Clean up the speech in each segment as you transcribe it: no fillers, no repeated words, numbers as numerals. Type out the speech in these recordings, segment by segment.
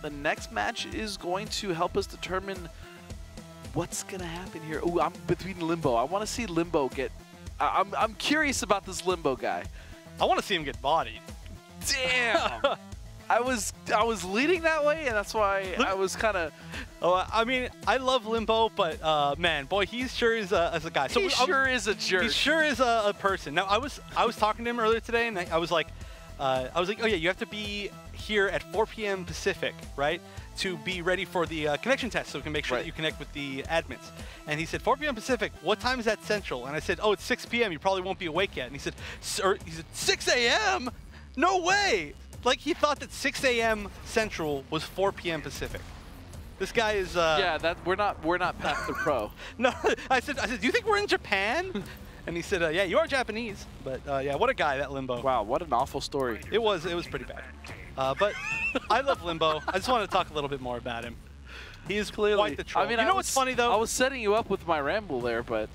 the next match is going to help us determine what's going to happen here. Oh, I'm between Limbo. I want to see Limbo get... I'm curious about this Limbo guy. I want to see him get bodied. Damn! I was leading that way, and that's why I was kind of... Oh, I mean, I love Limbo, but man, boy, he sure is a guy. So he sure is a jerk. He sure is a person. Now, I was talking to him earlier today, and I was like, oh yeah, you have to be here at 4 p.m. Pacific, right, to be ready for the connection test, so we can make sure that you connect with the admins. And he said, 4 p.m. Pacific. What time is that Central? And I said, oh, it's 6 p.m. You probably won't be awake yet. And he said, 6 a.m. No way. Like, he thought that 6 a.m. Central was 4 p.m. Pacific. This guy is... yeah, we're not Path the Pro. No, I said, do you think we're in Japan? And he said, yeah, you are Japanese. But yeah, what a guy, that Limbo. Wow, what an awful story. It was pretty bad. But I love Limbo. I just want to talk a little bit more about him. He is clearly quite the troll. I mean, you know what's funny, though? I was setting you up with my ramble there, but...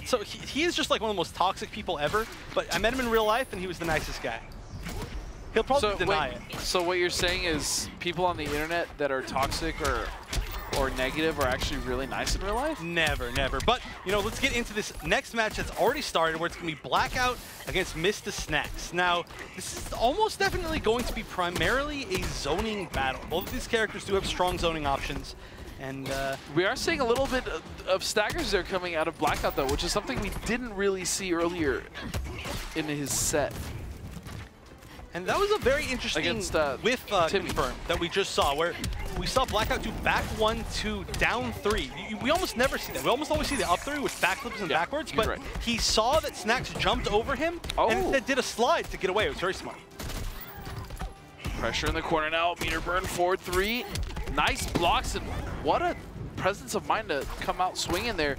So he is just like one of the most toxic people ever, but I met him in real life, and he was the nicest guy. He'll probably deny it. So what you're saying is people on the internet that are toxic or negative are actually really nice in real life? Never, never. But, you know, let's get into this next match that's already started, where it's going to be Blackout against Mista Snacks. Now, this is almost definitely going to be primarily a zoning battle. Both of these characters do have strong zoning options. And we are seeing a little bit of staggers there coming out of Blackout, though, which is something we didn't really see earlier in his set. And that was a very interesting against whiff confirm that we just saw, where we saw Blackout do back 1-2, down 3. We almost never see that. We almost always see the up 3 with backflips and backwards, but he saw that Snacks jumped over him and instead did a slide to get away. It was very smart. Pressure in the corner now. Meter burn, forward 3. Nice blocks, and what a presence of mind to come out swinging there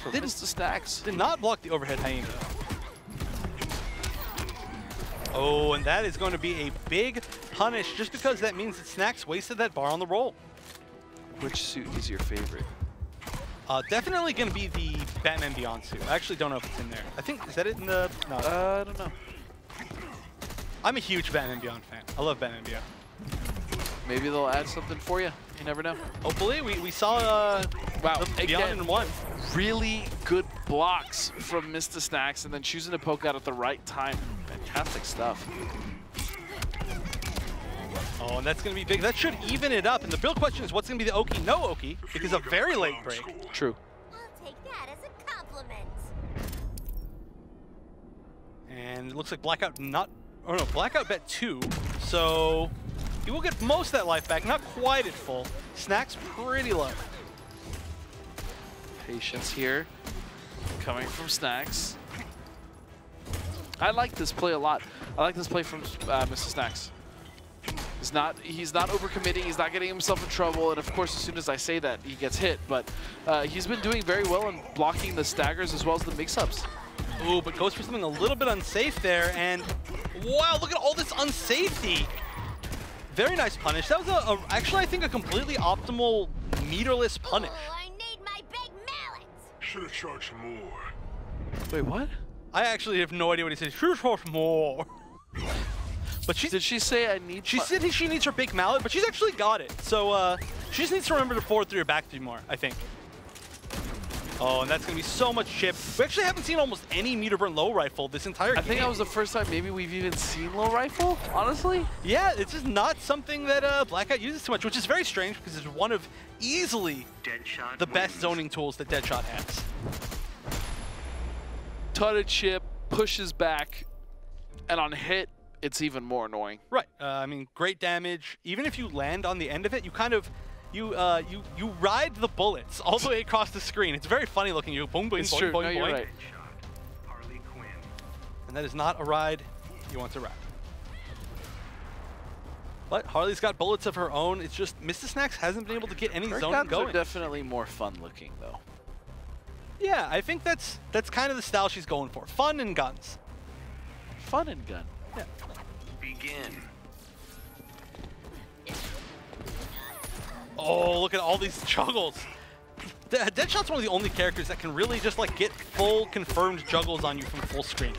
for Mista Snacks. Did not block the overhead hyena. Oh, and that is going to be a big punish, just because that means that Snacks wasted that bar on the roll. Which suit is your favorite? Definitely going to be the Batman Beyond suit. I actually don't know if it's in there. I think, is that it in the... No. I don't know. I'm a huge Batman Beyond fan. I love Batman Beyond. Maybe they'll add something for you. You never know. Hopefully. We saw wow, Beyond in 1. Really good blocks from Mista Snacks, and then choosing to poke out at the right time. Fantastic stuff. Oh, and that's going to be big. That should even it up. And the real question is, what's going to be the Oki, no Oki, because a very late break. True. I'll take that as a compliment. And it looks like Blackout not... Oh, no, Blackout bet 2. So he will get most of that life back. Not quite at full. Snacks pretty low. Patience here. Coming from Snacks. I like this play a lot. I like this play from Mista Snacks. He's not overcommitting. He's not getting himself in trouble. And of course, as soon as I say that, he gets hit. But he's been doing very well in blocking the staggers as well as the mix-ups. Ooh, but goes for something a little bit unsafe there. And wow, look at all this unsafety. Very nice punish. That was actually, I think, a completely optimal meterless punish. Oh, I need my big mallet. Should have charged more. Wait, what? I actually have no idea what he said. Should have charged more. But did she say I need? She said she needs her big mallet, but she's actually got it. So she just needs to remember to forward 3 or back 3 more, I think. Oh, and that's going to be so much chip. We actually haven't seen almost any meter burn low rifle this entire game. I think that was the first time maybe we've even seen low rifle, honestly. Yeah, it's just not something that Blackout uses too much, which is very strange because it's one of easily the best zoning tools that Deadshot has. Ton of chip, pushes back, and on hit, it's even more annoying. Right. I mean, great damage. Even if you land on the end of it, you kind of... You ride the bullets all the way across the screen. It's very funny looking. You boom, boom, boing, boing, you're boing. Right. And that is not a ride you want to ride. But Harley's got bullets of her own. It's just Mista Snacks hasn't been able to get any zoning going. Guns are definitely more fun looking though. Yeah, I think that's kind of the style she's going for. Fun and guns. Fun and gun. Yeah. Begin. Oh, look at all these juggles. Deadshot's one of the only characters that can really just like get full confirmed juggles on you from full screen.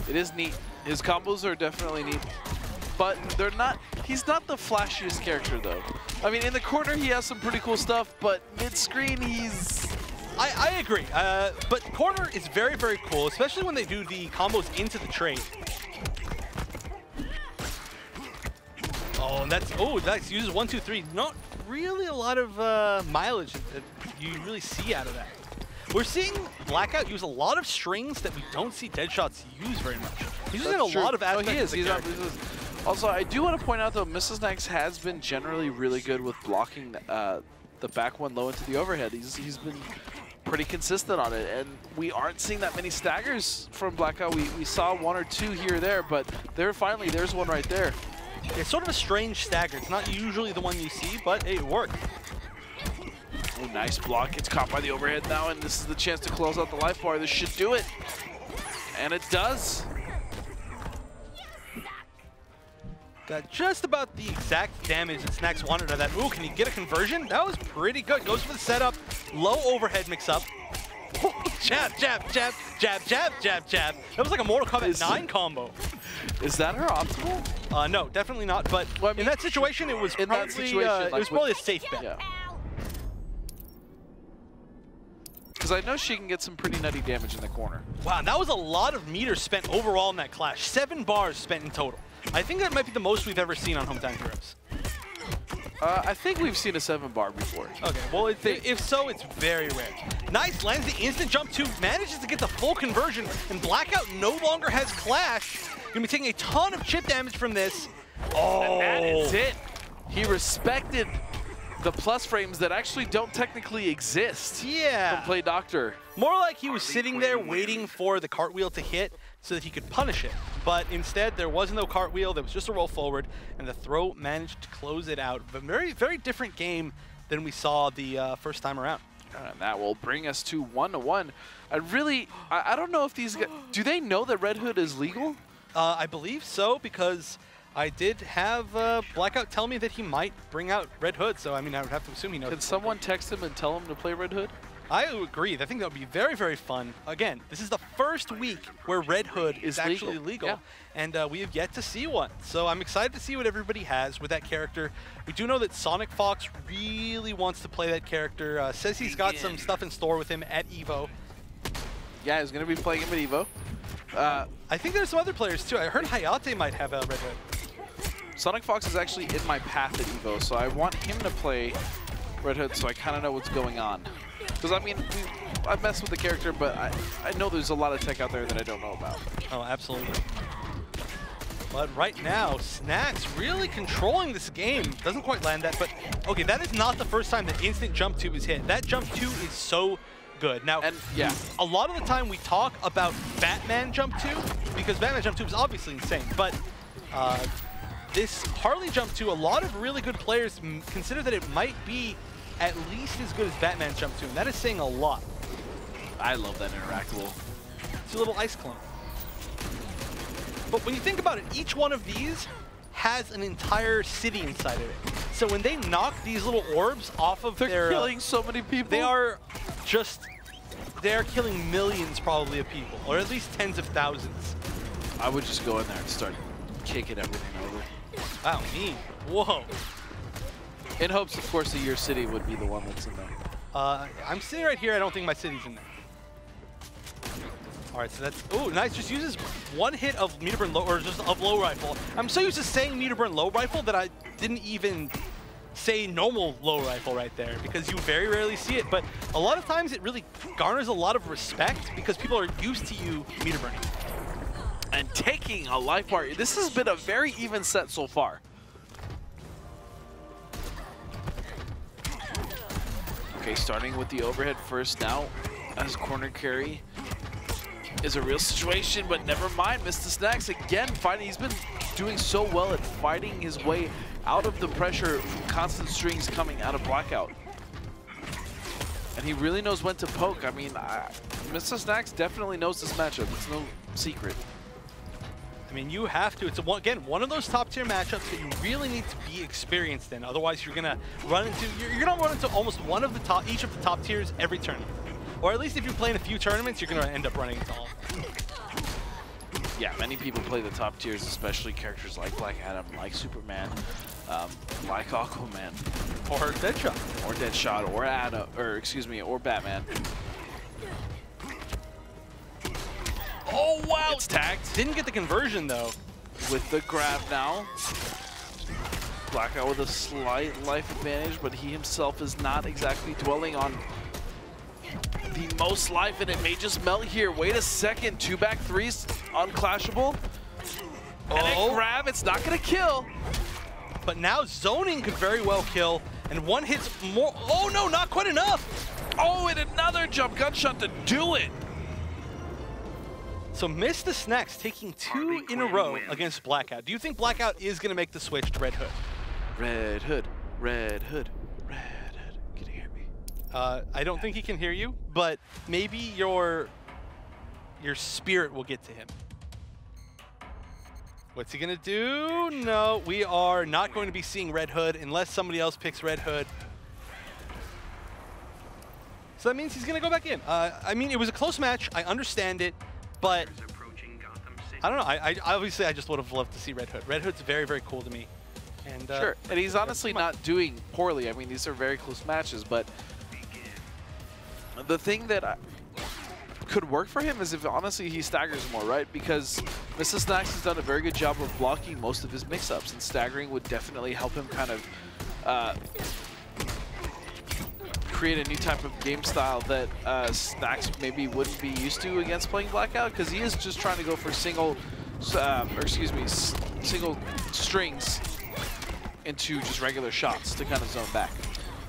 It is neat. His combos are definitely neat, but they're not He's not the flashiest character, though. I mean, in the corner, he has some pretty cool stuff, but mid-screen, he's... I agree, but corner is very, very cool, especially when they do the combos into the trade. Oh, and that's, oh, nice, uses 1, 2, 3. Not really a lot of mileage that you really see out of that. We're seeing Blackout use a lot of strings that we don't see Deadshots use very much. He's using a lot of aspects. Also, I do want to point out, though, Mista Snacks has been generally really good with blocking the back one low into the overhead. He's been pretty consistent on it, and we aren't seeing that many staggers from Blackout. We saw 1 or 2 here or there, but there's one right there. It's sort of a strange stagger. It's not usually the one you see, but hey, it worked. Oh, nice block. Gets caught by the overhead now, and this is the chance to close out the life bar. This should do it. And it does. Got just about the exact damage that Snacks wanted out of that. Ooh, can he get a conversion? That was pretty good. Goes for the setup. Low overhead mix-up. Jab, jab, jab, jab, jab, jab, jab. That was like a Mortal Kombat 9 combo. Is that her optimal? No, definitely not. But well, I mean, in that situation, it was probably, it was probably a safe bet. Yeah. Because I know she can get some pretty nutty damage in the corner. Wow, that was a lot of meters spent overall in that clash. 7 bars spent in total. I think that might be the most we've ever seen on Hometown Heroes. I think we've seen a 7-bar before. Okay, well, if so, it's very rare. Nice, lands the instant jump 2, manages to get the full conversion, and Blackout no longer has Clash. Gonna be taking a ton of chip damage from this. Oh, and that is it. He respected the plus frames that actually don't technically exist. Yeah. From Play Doctor. More like he was sitting there waiting for the cartwheel to hit so that he could punish it. But instead, there was no cartwheel. There was just a roll forward, and the throw managed to close it out. A very, very different game than we saw the first time around. And that will bring us to 1-1. I don't know if these guys, do they know that Red Hood is legal? I believe so, because I did have Blackout tell me that he might bring out Red Hood, so I mean, I would have to assume he knows. Can someone text him and tell him to play Red Hood? I agree. I think that would be very, very fun. Again, this is the first week where Red Hood is actually legal, yeah. And we have yet to see one. So I'm excited to see what everybody has with that character. We do know that Sonic Fox really wants to play that character. Says he's got some stuff in store with him at EVO. Yeah, he's going to be playing him at EVO. I think there's some other players too. I heard Hayate might have a Red Hood. Sonic Fox is actually in my path at EVO, so I want him to play Red Hood so I kind of know what's going on. Because, I mean, I've messed with the character, but I know there's a lot of tech out there that I don't know about. Oh, absolutely. But right now, Snacks really controlling this game. Doesn't quite land that, but okay, that is not the first time that instant jump 2 is hit. That jump 2 is so good. Now, and yeah, a lot of the time we talk about Batman jump 2, because Batman jump 2 is obviously insane, but this Harley jump 2, a lot of really good players consider that it might be at least as good as Batman jump 2, and that is saying a lot. I love that interactable. It's a little ice clone. But when you think about it, each one of these has an entire city inside of it. So when they knock these little orbs off of they're killing so many people. They are killing millions probably of people, or at least tens of thousands. I would just go in there and start kicking everything over. Wow, mean. Whoa. In hopes, of course, that your city would be the one that's in there. I'm sitting right here. I don't think my city's in there. All right, so that's, oh, nice. Just uses one hit of meter burn low, or just of low rifle. I'm so used to saying meter burn low rifle that I didn't even say normal low rifle right there, because you very rarely see it. But a lot of times it really garners a lot of respect because people are used to you meter burning. And taking a life bar. This has been a very even set so far. Okay, starting with the overhead first now, as corner carry is a real situation, but never mind. Mista Snacks again fighting. He's been doing so well at fighting his way out of the pressure from constant strings coming out of Blackout. And he really knows when to poke. I mean, Mista Snacks definitely knows this matchup. It's no secret. I mean, you have to. It's, again, one of those top-tier matchups that you really need to be experienced in. Otherwise, you're gonna run into almost one of the each of the top tiers every tournament. Or at least if you're playing a few tournaments, you're gonna end up running into all. yeah, many people play the top tiers, especially characters like Black Adam, like Superman, like Aquaman, Or Deadshot. or Deadshot, or Adam, or excuse me, or Batman. Oh, wow. It's tagged Didn't get the conversion, though. with the grab now. Blackout with a slight life advantage, but he himself is not exactly dwelling on the most life, and it may just melt here. Wait a second, 2 back 3s, unclashable. And a grab, it's not gonna kill. But now zoning could very well kill, and one hits more. Oh no, not quite enough. Oh, and another jump gunshot to do it. So Mista Snacks taking 2 in a row against Blackout. Do you think Blackout is going to make the switch to Red Hood? Red Hood, Red Hood, Red Hood. Can you hear me? I don't think he can hear you, but maybe your spirit will get to him. What's he going to do? No, we are not going to be seeing Red Hood unless somebody else picks Red Hood. So that means he's going to go back in. I mean, it was a close match. I understand it, but I don't know. I obviously I just would have loved to see Red Hood. Red Hood's very, very cool to me. And Sure, and he's honestly not doing poorly. I mean, these are very close matches, but the thing that could work for him is if honestly he staggers more, right? Because Mr. Snacks has done a very good job of blocking most of his mix-ups, and staggering would definitely help him kind of create a new type of game style that Snacks maybe wouldn't be used to against playing Blackout, because he is just trying to go for single strings into just regular shots to kind of zone back.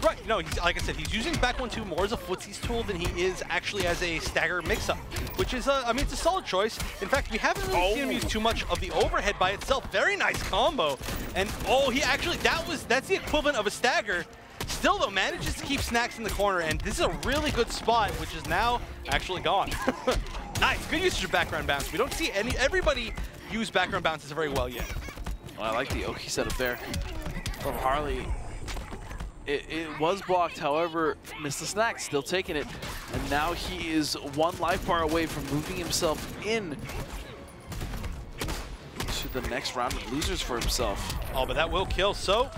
Right, no, he's, like I said, he's using back 1-2 more as a footsies tool than he is actually as a stagger mix-up, which is, I mean, it's a solid choice. In fact, we haven't really seen him use too much of the overhead by itself. Very nice combo. And, oh, he actually, that's the equivalent of a stagger. Still, though, manages to keep Snacks in the corner, and this is a really good spot, which is now actually gone. Nice, good usage of background bounce. We don't see everybody use background bounces very well yet. Well, I like the Oki setup there from Harley. It was blocked, however, Mr. Snacks still taking it, and now he is 1 life bar away from moving himself in to the next round of losers for himself. Oh, but that will kill, so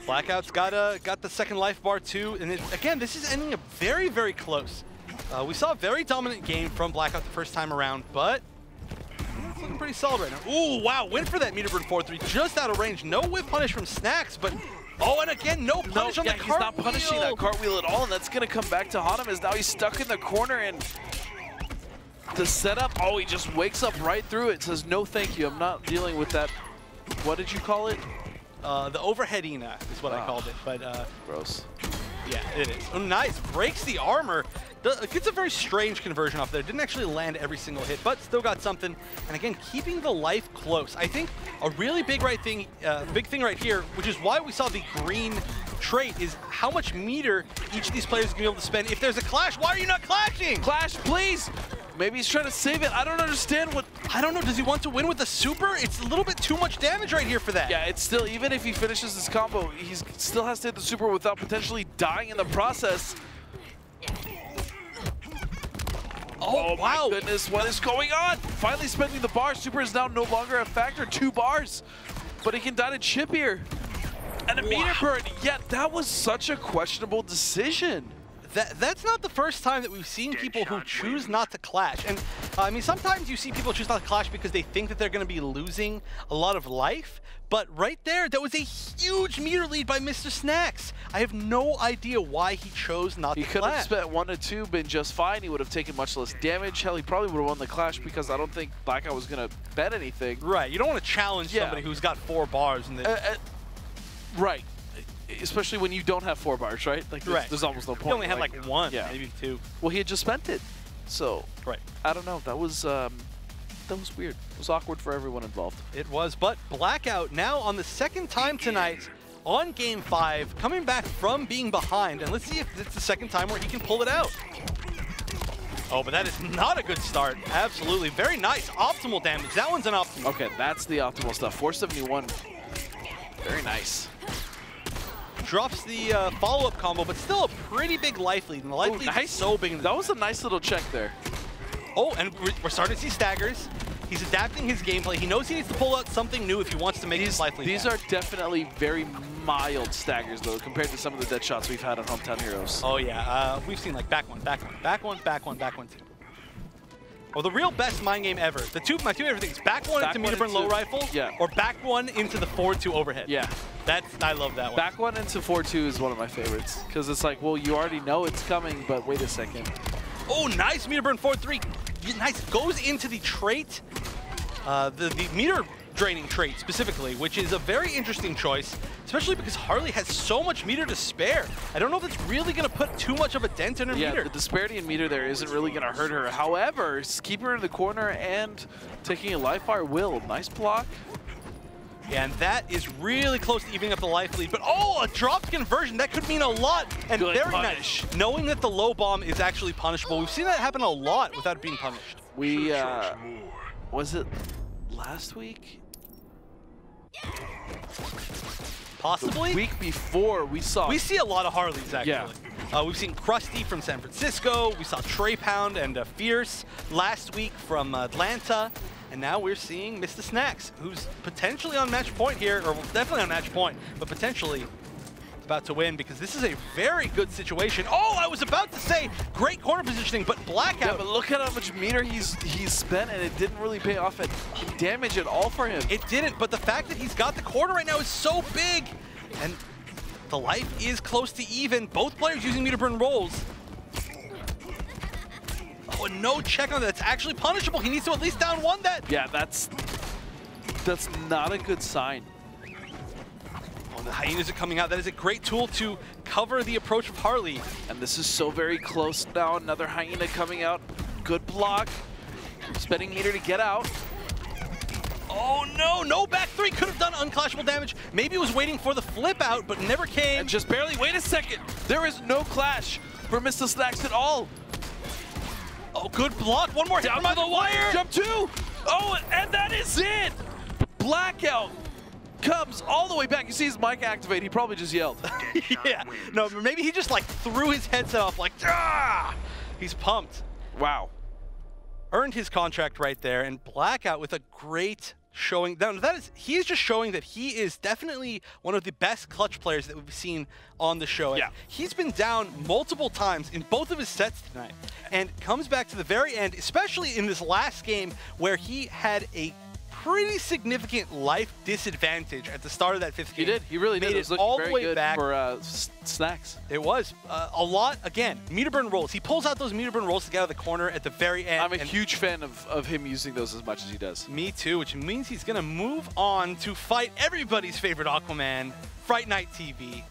Blackout's got the 2nd life bar too, and again, this is ending up very, very close. We saw a very dominant game from Blackout the first time around, but it's looking pretty solid right now. Ooh, wow, went for that meter burn 4-3, just out of range. No whip punish from Snacks, but oh, and again, no punish on the cartwheel. He's not punishing that cartwheel at all, and that's going to come back to Hanum as now he's stuck in the corner, and the setup, oh, he just wakes up right through it, says, no thank you, I'm not dealing with that. What did you call it? The overheadina is what I called it, but gross. Yeah, it is. Oh, nice, breaks the armor. Gets a very strange conversion off there. Didn't actually land every single hit, but still got something. And again, keeping the life close. I think a really big thing right here, which is why we saw the green trait, is how much meter each of these players is going to be able to spend. If there's a clash, why are you not clashing? Clash, please! Maybe he's trying to save it. I don't understand what... I don't know. Does he want to win with the super? It's a little bit too much damage right here for that. Yeah, it's still, even if he finishes this combo, he still has to hit the super without potentially dying in the process. Oh wow. My goodness, what is going on? Finally spending the bar. Super is now no longer a factor. 2 bars. But he can die to chip here. And a meter burn. Yeah, that was such a questionable decision. That's not the first time that we've seen people who choose not to clash. And I mean, sometimes you see people choose not to clash because they think that they're going to be losing a lot of life. But right there, that was a huge meter lead by Mr. Snacks. I have no idea why he chose not to clash. He could have spent 1 or 2, been just fine. He would have taken much less damage. Hell, he probably would have won the clash because I don't think Blackout was going to bet anything. Right, you don't want to challenge somebody who's got 4 bars. And right. Especially when you don't have 4 bars, right? Like, there's almost no point. He only had like 1, maybe 2. Well, he had just spent it. So, right. I don't know. That was weird. It was awkward for everyone involved. It was, but Blackout now on the 2nd time tonight on Game 5, coming back from being behind. And let's see if it's the 2nd time where he can pull it out. Oh, but that is not a good start. Absolutely. Very nice. Optimal damage. That one's an optimal. Okay, that's the optimal stuff. 471. Very nice. Drops the follow-up combo, but still a pretty big life lead. And the life lead is so big. That was a nice little check there. Oh, and we're starting to see staggers. He's adapting his gameplay. He knows he needs to pull out something new if he wants to make his life lead. These are definitely very mild staggers, though, compared to some of the dead shots we've had on Hometown Heroes. Oh, yeah. We've seen, like, back one, back one, back one, back one, back one, two. Well, the real best mind game ever. My two favorite things: back one into meter burn low rifle, or back one into the forward two overhead. Yeah. I love that one. Back one into 4-2 is one of my favorites, because it's like, well, you already know it's coming, but wait a second. Oh, nice meter burn 4-3. Nice. Goes into the trait, the meter draining trait specifically, which is a very interesting choice, especially because Harley has so much meter to spare. I don't know if it's really going to put too much of a dent in her meter. Yeah, the disparity in meter there isn't really going to hurt her. However, keep her in the corner and taking a life bar will. Nice block. Yeah, and that is really close to evening up the life lead. But oh, a dropped conversion. That could mean a lot. And Good very punish. nice. Knowing that the low bomb is actually punishable. We've seen that happen a lot without it being punished. We, was it last week? Possibly? The week before we saw. We see a lot of Harleys, actually. Yeah. We've seen Krusty from San Francisco. We saw Trey Pound and Fierce last week from Atlanta. And now we're seeing Mista Snacks, who's potentially on match point here, or definitely on match point, but potentially about to win because this is a very good situation. Oh, I was about to say great corner positioning, but Blackout. Yeah, but look at how much meter he's spent, and it didn't really pay off at damage at all for him. It didn't, but the fact that he's got the corner right now is so big. And the life is close to even. Both players using meter burn rolls. Oh, and no check on that. It's actually punishable. He needs to at least down one that. Yeah, that's not a good sign. Oh, the hyenas are coming out. That is a great tool to cover the approach of Harley. And this is so very close now. Another hyena coming out. Good block. Spending meter to get out. Oh no, no back three. Could have done unclashable damage. Maybe it was waiting for the flip out, but never came. And just barely, wait a second. There is no clash for Mista Snacks at all. Oh, good block. One more hit Down from to the wire. Jump two. Oh, and that is it. Blackout comes all the way back. You see his mic activate. He probably just yelled. Yeah. No, maybe he just like threw his headset off like, ah! He's pumped. Wow. Earned his contract right there, and Blackout with a great showing. Now, he is just showing that he is definitely one of the best clutch players that we've seen on the show. Yeah. He's been down multiple times in both of his sets tonight, and comes back to the very end, especially in this last game where he had a pretty significant life disadvantage at the start of that fifth game. He did. He really did. Made It was it looking all very the way good back for Snacks. It was a lot. Again, meter burn rolls. He pulls out those meter burn rolls to get out of the corner at the very end. I'm a huge fan of him using those as much as he does. Me too, which means he's going to move on to fight everybody's favorite Aquaman, Fright Night TV.